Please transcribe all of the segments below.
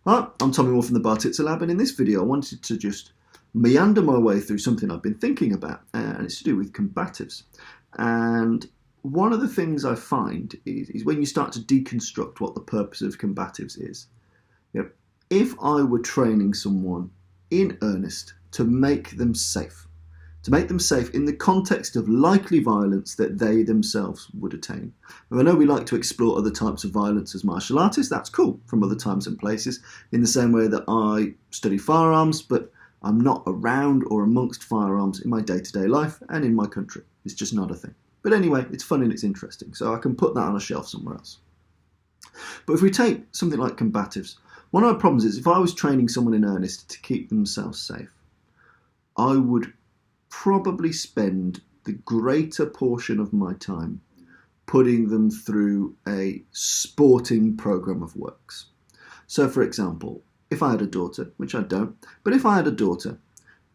Hi, I'm Tommy Moore from the Bartitzer Lab, and in this video I wanted to just meander my way through something I've been thinking about, and it's to do with combatives. And one of the things I find is when you start to deconstruct what the purpose of combatives is. If I were training someone in earnest to make them safe in the context of likely violence that they themselves would attain. And I know we like to explore other types of violence as martial artists. That's cool, from other times and places, in the same way that I study firearms, but I'm not around or amongst firearms in my day-to-day life and in my country. It's just not a thing. But anyway, it's fun and it's interesting, so I can put that on a shelf somewhere else. But if we take something like combatives, one of my problems is if I was training someone in earnest to keep themselves safe, I would probably spend the greater portion of my time putting them through a sporting program of works. So for example, if I had a daughter, which I don't, but if I had a daughter,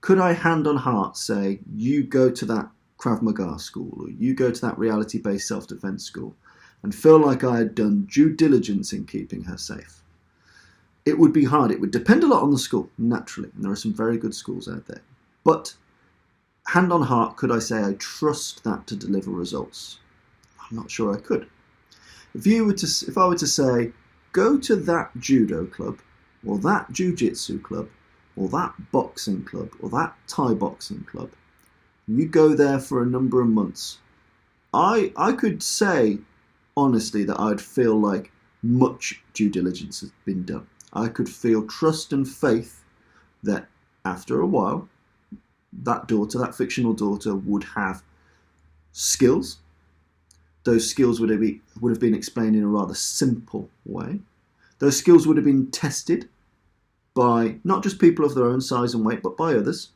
could I hand on heart say, you go to that Krav Maga school, or you go to that reality-based self-defense school, and feel like I had done due diligence in keeping her safe? It would be hard. It would depend a lot on the school, naturally, and there are some very good schools out there. But hand on heart, could I say I trust that to deliver results? I'm not sure I could. If I were to say, go to that judo club, or that jiu-jitsu club, or that boxing club, or that Thai boxing club, you go there for a number of months, I could say honestly that I'd feel like much due diligence has been done. I could feel trust and faith that after a while, that daughter, that fictional daughter, would have skills. Those skills would have been explained in a rather simple way. Those skills would have been tested by not just people of their own size and weight, but by others.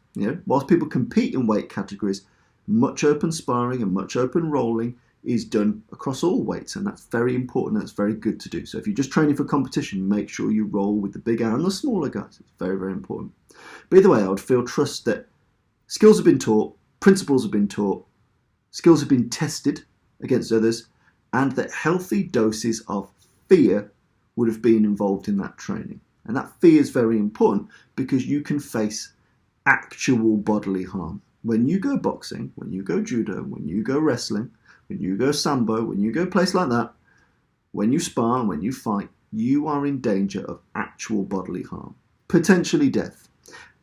Whilst people compete in weight categories, much open sparring and much open rolling is done across all weights, and that's very important. That's very good to do. So if you're just training for competition, make sure you roll with the bigger and the smaller guys. It's very, very important. But either way, I would feel trust that skills have been taught, principles have been taught, skills have been tested against others, and that healthy doses of fear would have been involved in that training. And that fear is very important because you can face actual bodily harm. When you go boxing, when you go judo, when you go wrestling, when you go sambo, when you go a place like that, when you spar, when you fight, you are in danger of actual bodily harm, potentially death.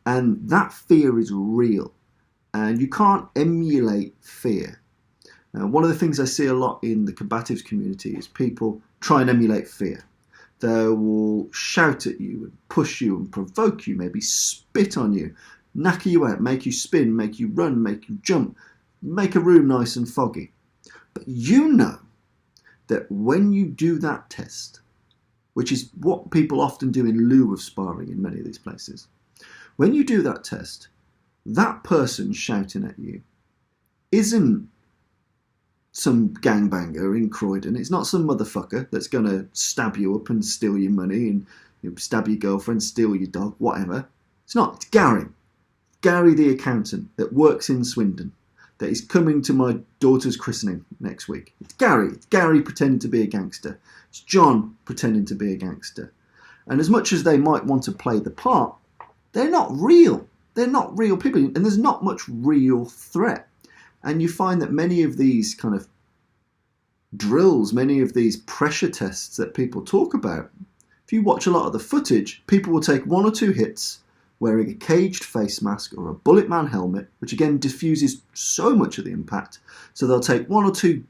And that fear is real, and you can't emulate fear. Now, one of the things I see a lot in the combatives community is people try and emulate fear. They will shout at you and push you and provoke you, maybe spit on you, knacker you out, make you spin, make you run, make you jump, make a room nice and foggy. But you know that when you do that test, which is what people often do in lieu of sparring in many of these places, when you do that test, that person shouting at you isn't some gangbanger in Croydon. It's not some motherfucker that's going to stab you up and steal your money and stab your girlfriend, steal your dog, whatever. It's not. It's Gary. Gary the accountant that works in Swindon, that is coming to my daughter's christening next week. It's Gary. It's Gary pretending to be a gangster. It's John pretending to be a gangster. And as much as they might want to play the part, they're not real. They're not real people. And there's not much real threat. And you find that many of these kind of drills, many of these pressure tests that people talk about, if you watch a lot of the footage, people will take one or two hits wearing a caged face mask or a bullet man helmet, which again diffuses so much of the impact. So they'll take one or two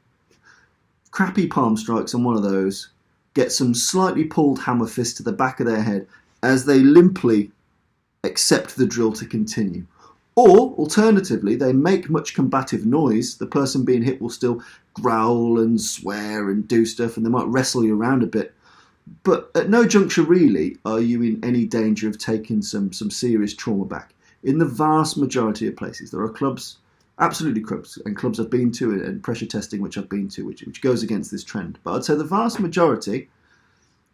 crappy palm strikes on one of those, get some slightly pulled hammer fist to the back of their head as they limply accept the drill to continue. Or, alternatively, they make much combative noise. The person being hit will still growl and swear and do stuff, and they might wrestle you around a bit. But at no juncture, really, are you in any danger of taking some serious trauma back. In the vast majority of places, there are clubs, absolutely clubs, and clubs I've been to, and pressure testing which I've been to, which goes against this trend. But I'd say the vast majority,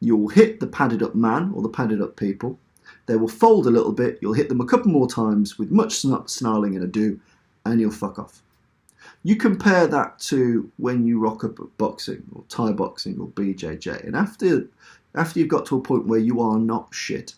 you'll hit the padded up man or the padded up people. They will fold a little bit, you'll hit them a couple more times with much snarling and ado, and you'll fuck off. You compare that to when you rock up at boxing or Thai boxing or BJJ, and after after you've got to a point where you are not shit,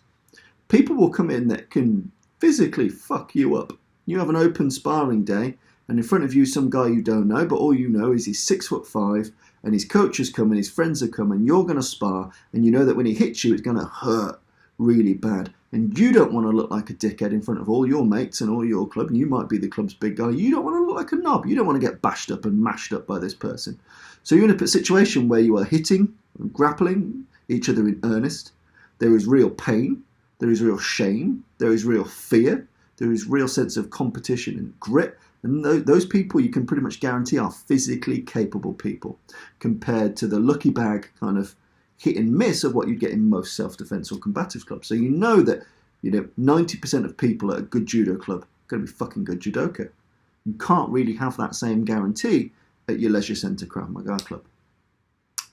people will come in that can physically fuck you up. You have an open sparring day, and in front of you some guy you don't know, but all you know is he's 6'5", and his coach has come and his friends have come, and you're going to spar, and you know that when he hits you it's going to hurt really bad, and you don't want to look like a dickhead in front of all your mates and all your club, and you might be the club's big guy. You don't want to look like a knob. You don't want to get bashed up and mashed up by this person. So you're in a situation where you are hitting and grappling each other in earnest. There is real pain, there is real shame, there is real fear, there is real sense of competition and grit, and those people you can pretty much guarantee are physically capable people compared to the lucky bag kind of hit and miss of what you'd get in most self-defense or combatives clubs. So you know that 90% of people at a good judo club are going to be fucking good judoka. You can't really have that same guarantee at your leisure centre Krav Maga club.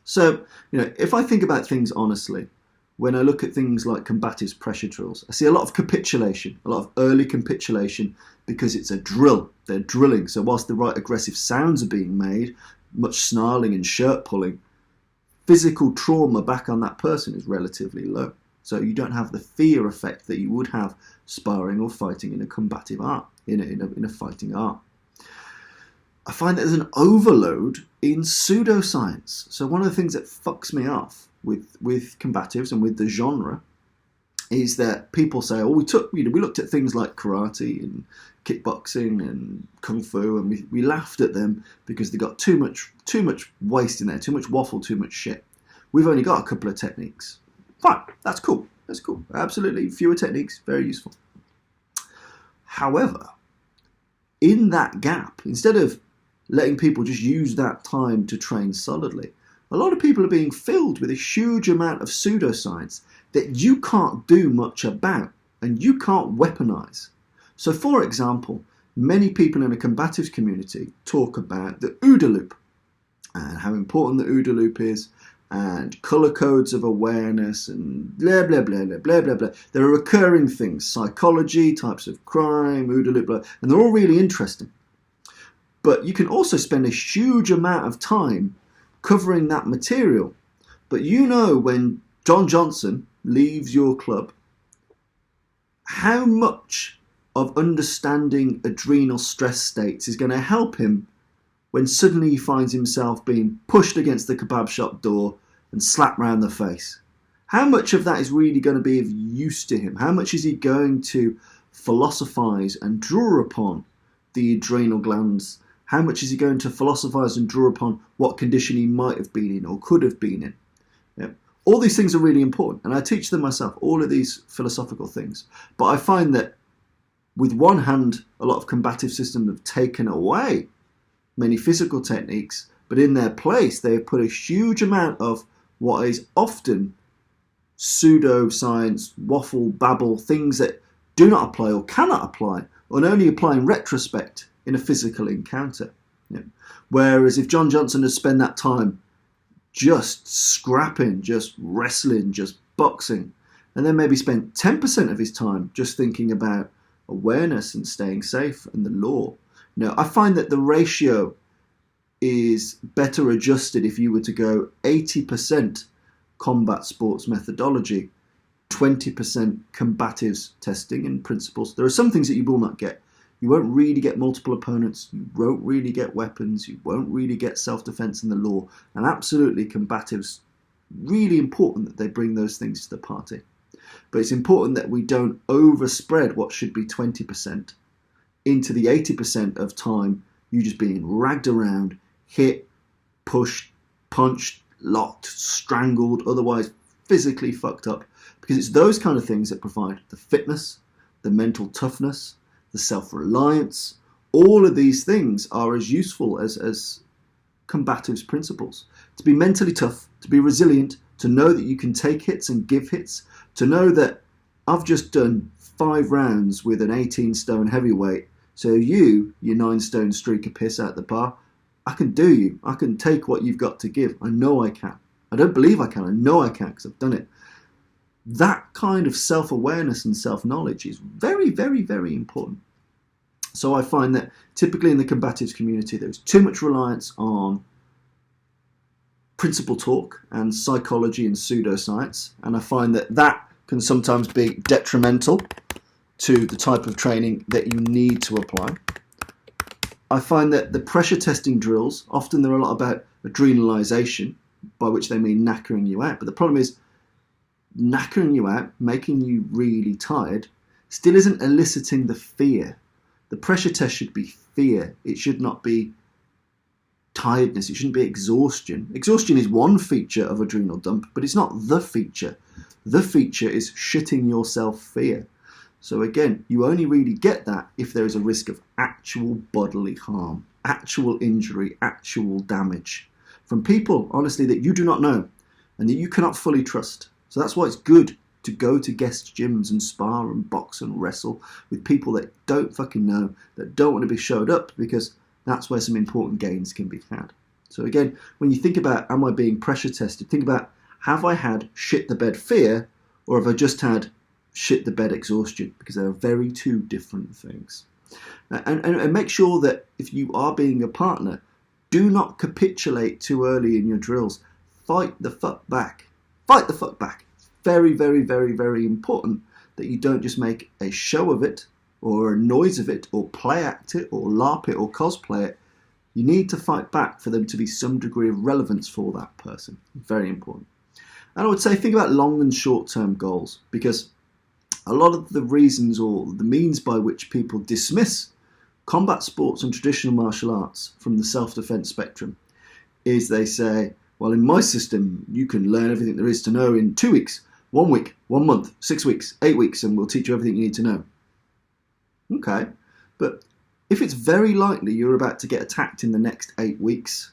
So, if I think about things honestly, when I look at things like combatives pressure drills, I see a lot of capitulation, a lot of early capitulation, because it's a drill. They're drilling. So whilst the right aggressive sounds are being made, much snarling and shirt pulling, physical trauma back on that person is relatively low. So you don't have the fear effect that you would have sparring or fighting in a combative art, in a fighting art. I find that there's an overload in pseudoscience. So one of the things that fucks me off with combatives and with the genre is that people say, we looked at things like karate and kickboxing and kung fu, and we laughed at them because they got too much waste in there, too much waffle, too much shit. We've only got a couple of techniques. Fine, that's cool. Absolutely, fewer techniques, very useful. However, in that gap, instead of letting people just use that time to train solidly, a lot of people are being filled with a huge amount of pseudoscience that you can't do much about and you can't weaponize. So, for example, many people in a combatives community talk about the OODA loop and how important the OODA loop is, and colour codes of awareness and blah, blah, blah, blah, blah, blah, blah. There are recurring things, psychology, types of crime, OODA loop, blah, and they're all really interesting. But you can also spend a huge amount of time covering that material. But when John Johnson leaves your club, how much of understanding adrenal stress states is going to help him when suddenly he finds himself being pushed against the kebab shop door and slapped round the face? How much of that is really going to be of use to him? How much is he going to philosophize and draw upon the adrenal glands? How much is he going to philosophize and draw upon what condition he might have been in or could have been in? All these things are really important, and I teach them myself, all of these philosophical things. But I find that with one hand, a lot of combative systems have taken away many physical techniques, but in their place, they have put a huge amount of what is often pseudoscience, waffle, babble, things that do not apply or cannot apply, or only apply in retrospect in a physical encounter. Whereas if John Johnson had spent that time just scrapping, just wrestling, just boxing, and then maybe spent 10% of his time just thinking about awareness and staying safe and the law, I find that the ratio is better adjusted if you were to go 80% combat sports methodology, 20% combatives testing and principles. There are some things that you will not get. You won't really get multiple opponents, you won't really get weapons, you won't really get self-defense in the law, and absolutely combatives, really important that they bring those things to the party. But it's important that we don't overspread what should be 20% into the 80% of time you just being ragged around, hit, pushed, punched, locked, strangled, otherwise physically fucked up. Because it's those kind of things that provide the fitness, the mental toughness, the self-reliance. All of these things are as useful as combatives principles. To be mentally tough, to be resilient, to know that you can take hits and give hits, to know that I've just done 5 rounds with an 18-stone heavyweight, so you 9-stone streak of piss out the bar, I can do you. I can take what you've got to give. I know I can. I don't believe I can. I know I can because I've done it. That kind of self-awareness and self-knowledge is very, very, very important. So I find that typically in the combatives community, there's too much reliance on principle talk and psychology and pseudoscience, and I find that that can sometimes be detrimental to the type of training that you need to apply. I find that the pressure testing drills, often they're a lot about adrenalization, by which they mean knackering you out. But the problem is, knackering you out, making you really tired, still isn't eliciting the fear. The pressure test should be fear. It should not be tiredness. It shouldn't be exhaustion. Exhaustion is one feature of adrenal dump, but it's not the feature. The feature is shitting yourself fear. So again, you only really get that if there is a risk of actual bodily harm, actual injury, actual damage from people, honestly, that you do not know and that you cannot fully trust. So that's why it's good to go to guest gyms and spar and box and wrestle with people that don't fucking know, that don't want to be showed up, because that's where some important gains can be had. So again, when you think about, am I being pressure tested, think about, have I had shit the bed fear, or have I just had shit the bed exhaustion? Because they are very two different things. And make sure that if you are being a partner, do not capitulate too early in your drills. Fight the fuck back. Fight the fuck back. It's very, very, very, very important that you don't just make a show of it, or a noise of it, or play act it, or LARP it, or cosplay it. You need to fight back for them to be some degree of relevance for that person. Very important. And I would say think about long and short-term goals, because a lot of the reasons or the means by which people dismiss combat sports and traditional martial arts from the self-defense spectrum is they say, well, in my system, you can learn everything there is to know in 2 weeks, 1 week, 1 month, 6 weeks, 8 weeks, and we'll teach you everything you need to know. Okay, but if it's very likely you're about to get attacked in the next 8 weeks,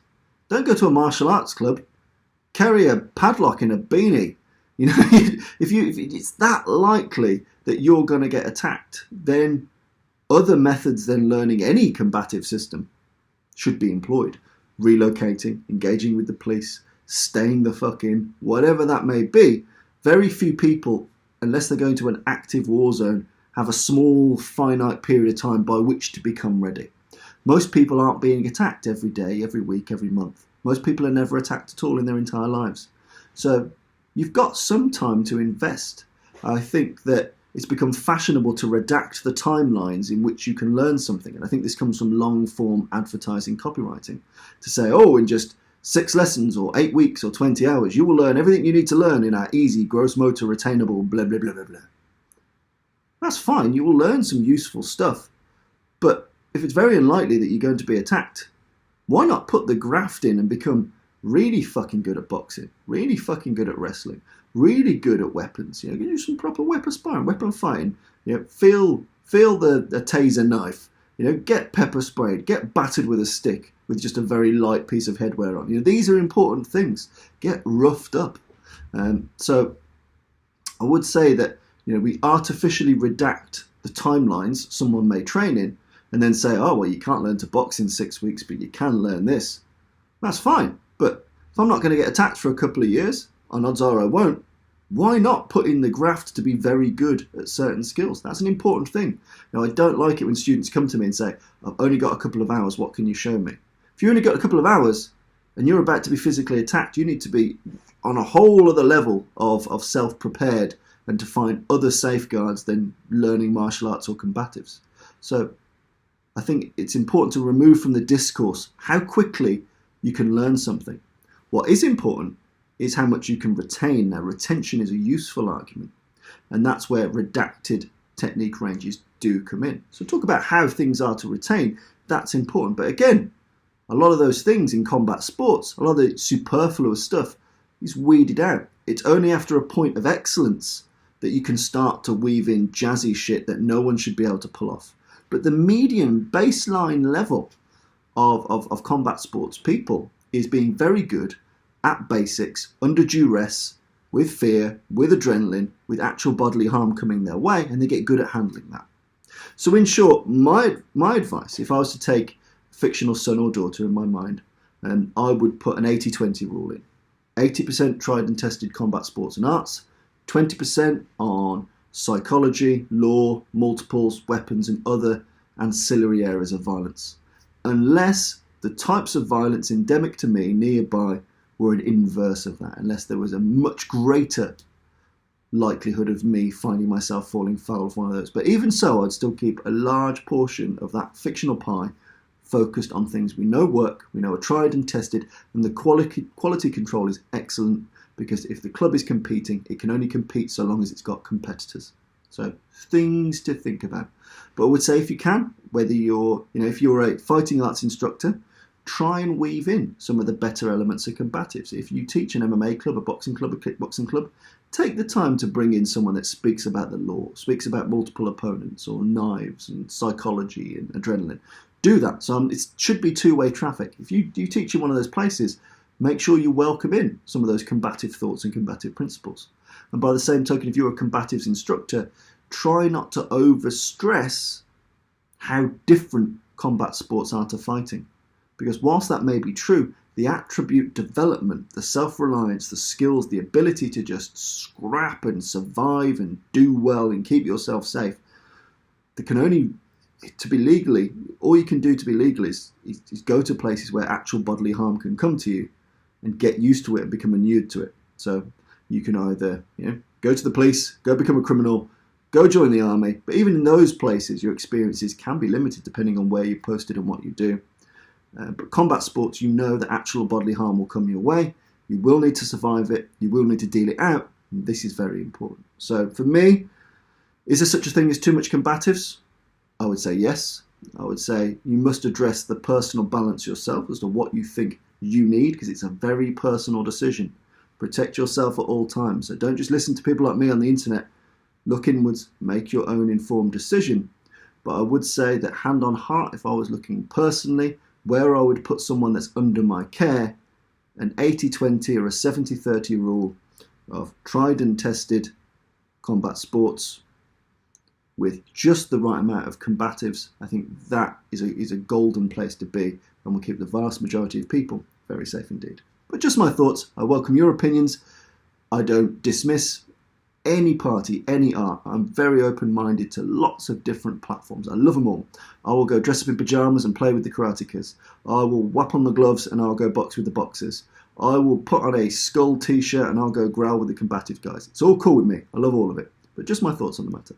don't go to a martial arts club. Carry a padlock in a beanie. You know, if it's that likely that you're going to get attacked, then other methods than learning any combative system should be employed. Relocating, engaging with the police, staying the fuck in, whatever that may be. Very few people, unless they're going to an active war zone, have a small finite period of time by which to become ready. Most people aren't being attacked every day, every week, every month. Most people are never attacked at all in their entire lives. So you've got some time to invest. I think that it's become fashionable to redact the timelines in which you can learn something. And I think this comes from long-form advertising copywriting. To say, oh, in just 6 lessons or 8 weeks or 20 hours, you will learn everything you need to learn in our easy, gross motor, retainable, blah, blah, blah, blah, blah. That's fine. You will learn some useful stuff. But if it's very unlikely that you're going to be attacked, why not put the graft in and become really fucking good at boxing, really fucking good at wrestling, really good at weapons? You know, do some proper weapon sparring, weapon fighting. You know, feel the taser knife. You know, get pepper sprayed, get battered with a stick with just a very light piece of headwear on. You know, these are important things. Get roughed up. So I would say that, you know, we artificially redact the timelines someone may train in, and then say, oh, well, you can't learn to box in 6 weeks, but you can learn this. That's fine. But if I'm not going to get attacked for a couple of years, and odds are I won't, why not put in the graft to be very good at certain skills? That's an important thing. Now, I don't like it when students come to me and say, I've only got a couple of hours, what can you show me? If you only got a couple of hours and you're about to be physically attacked, you need to be on a whole other level of self-prepared and to find other safeguards than learning martial arts or combatives. So I think it's important to remove from the discourse how quickly you can learn something. What is important is how much you can retain. Now, retention is a useful argument, and that's where redacted technique ranges do come in. So talk about how things are to retain. That's important. But again, a lot of those things in combat sports, a lot of the superfluous stuff is weeded out. It's only after a point of excellence that you can start to weave in jazzy shit that no one should be able to pull off. But the medium baseline level of combat sports people is being very good at basics, under duress, with fear, with adrenaline, with actual bodily harm coming their way, and they get good at handling that. So in short, my advice, if I was to take a fictional son or daughter in my mind, I would put an 80-20 rule in. 80% tried and tested combat sports and arts, 20% on psychology, law, multiples, weapons, and other ancillary areas of violence. Unless the types of violence endemic to me nearby were an inverse of that, unless there was a much greater likelihood of me finding myself falling foul of one of those. But even so, I'd still keep a large portion of that fictional pie focused on things we know work, we know are tried and tested, and the quality control is excellent, because if the club is competing, it can only compete so long as it's got competitors. So things to think about. But I would say, if you can, whether if you're a fighting arts instructor, try and weave in some of the better elements of combatives. If you teach an MMA club, a boxing club, a kickboxing club, take the time to bring in someone that speaks about the law, speaks about multiple opponents or knives and psychology and adrenaline. Do that. So it should be two-way traffic. If you teach in one of those places, make sure you welcome in some of those combative thoughts and combative principles. And by the same token, if you're a combatives instructor, try not to overstress how different combat sports are to fighting. Because whilst that may be true, the attribute development, the self-reliance, the skills, the ability to just scrap and survive and do well and keep yourself safe, all you can do to be legal is go to places where actual bodily harm can come to you and get used to it and become inured to it. So you can either go to the police, go become a criminal, go join the army, but even in those places your experiences can be limited depending on where you're posted and what you do. But combat sports, that actual bodily harm will come your way. You will need to survive it. You will need to deal it out. And this is very important. So for me, is there such a thing as too much combatives? I would say yes. I would say you must address the personal balance yourself as to what you think you need, because it's a very personal decision. Protect yourself at all times. So don't just listen to people like me on the internet. Look inwards, make your own informed decision. But I would say that, hand on heart, if I was looking personally, where I would put someone that's under my care, an 80-20 or a 70-30 rule of tried and tested combat sports with just the right amount of combatives, I think that is a golden place to be, and will keep the vast majority of people very safe indeed. But just my thoughts. I welcome your opinions. I don't dismiss any party, any art. I'm very open-minded to lots of different platforms. I love them all. I will go dress up in pyjamas and play with the karatekas. I will whap on the gloves and I'll go box with the boxers. I will put on a skull t-shirt and I'll go growl with the combative guys. It's all cool with me. I love all of it. But just my thoughts on the matter.